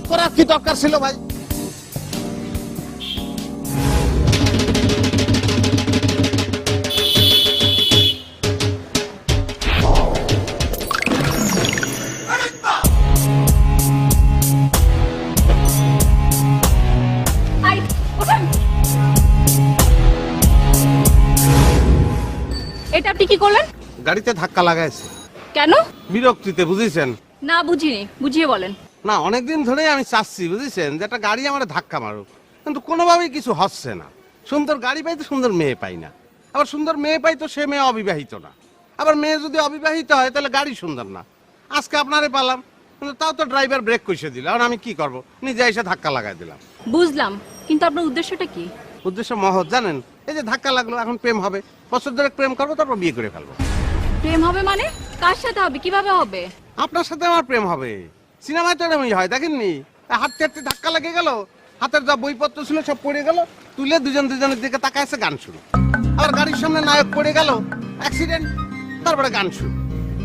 করার কি দরকার ছিল ভাই? আই ওঠেন। এটা আপনি কি করলেন? গাড়িতে ধাক্কা লাগাইছে। কেন? বিরক্তিতে, বুঝেছেন? না বুঝিনি, বুঝিয়ে বলেন। না, অনেকদিন ধরেই আমি চাচ্ছি, বুঝেছেন, যে একটা গাড়ি আমার ধাক্কা মারুক, কিন্তু কোনোভাবেই কিছু হচ্ছে না। সুন্দর গাড়ি পাই তো সুন্দর মেয়ে পাই না, আবার সুন্দর মেয়ে পাই তো সে মেয়ে অবিবাহিত না, আবার মেয়ে যদি অবিবাহিত হয় তাহলে গাড়ি সুন্দর না। আজকে আপনারে পালাম, কিন্তু তাও তো ড্রাইভার ব্রেক কষে দিল, আর আমি কি করব? নিজে এসে ধাক্কা লাগাই দিলাম। বুঝলাম, কিন্তু আপনার উদ্দেশ্যটা কি? উদ্দেশ্য মহৎ, জানেন? এই যে ধাক্কা লাগলো, এখন প্রেম হবে, বছর ধরে প্রেম করবো, তারপর বিয়ে করে ফেলবো। প্রেম হবে মানে? কার সাথে হবে, কিভাবে হবে? আপনার সাথে আমার প্রেম হবে। সিনেমায় তো এরকমই হয়, দেখেননি? হাঁটতে হাঁটতে ধাক্কা লেগে গেল, হাতের যা বইপত্র ছিল সব পড়ে গেল, তুলে দুজন দুজনের দিকে তাকাইছে, গান শুরু। আবার গাড়ির সামনে নায়ক পড়ে গেল, অ্যাক্সিডেন্ট, তারপরে গান শুরু।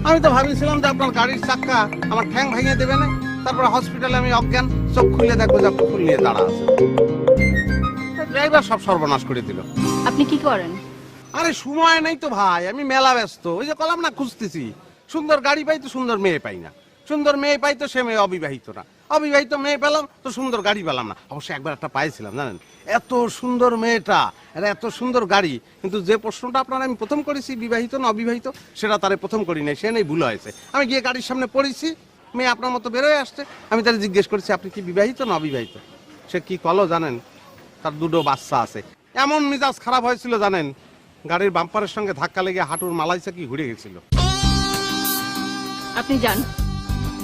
আমি তো ভাবিছিলাম যে আপনার গাড়ির চাক্কা আমার ঠ্যাং ভেঙে দেবে না, তারপরে হসপিটালে আমি অজ্ঞান, চোখ খুলে দেখবো যে ফুল নিয়ে দাঁড়া আছে। ড্রাইভার সব সর্বনাশ করে দিল। আপনি কি করেন? আরে সময় নেই তো ভাই, আমি মেলা ব্যস্ত। ওই যে কলাম না, খুঁজতেছি। সুন্দর গাড়ি পাই তো সুন্দর মেয়ে পাই না, সুন্দর মেয়ে পাই তো সে মেয়ে অবিবাহিত না, অবিবাহিত মেয়ে পেলাম তো সুন্দর গাড়ি পেলাম না। অবশ্য একবার একটা পাইছিলাম, জানেন? এত সুন্দর মেয়েটা, এত সুন্দর গাড়ি, কিন্তু যে প্রশ্নটা আপনার আমি প্রথম করেছি, বিবাহিত না অবিবাহিত, সেটা তারে প্রথম করি নাই, সে নেই, ভুল হয়েছে। আমি গিয়ে গাড়ির সামনে পড়েছি, মেয়ে আপনার মতো বেরোয় আসছে, আমি তাকে জিজ্ঞেস করেছি আপনি কি বিবাহিত না অবিবাহিত? সে কি কলো জানেন? তার দুটো বাচ্চা আছে। এমন মিজাজ খারাপ হয়েছিল জানেন, গাড়ির বাম্পারের সঙ্গে ধাক্কা লেগে হাঁটুর মালাইসা কি ঘুরে গেছিল। আপনি যান।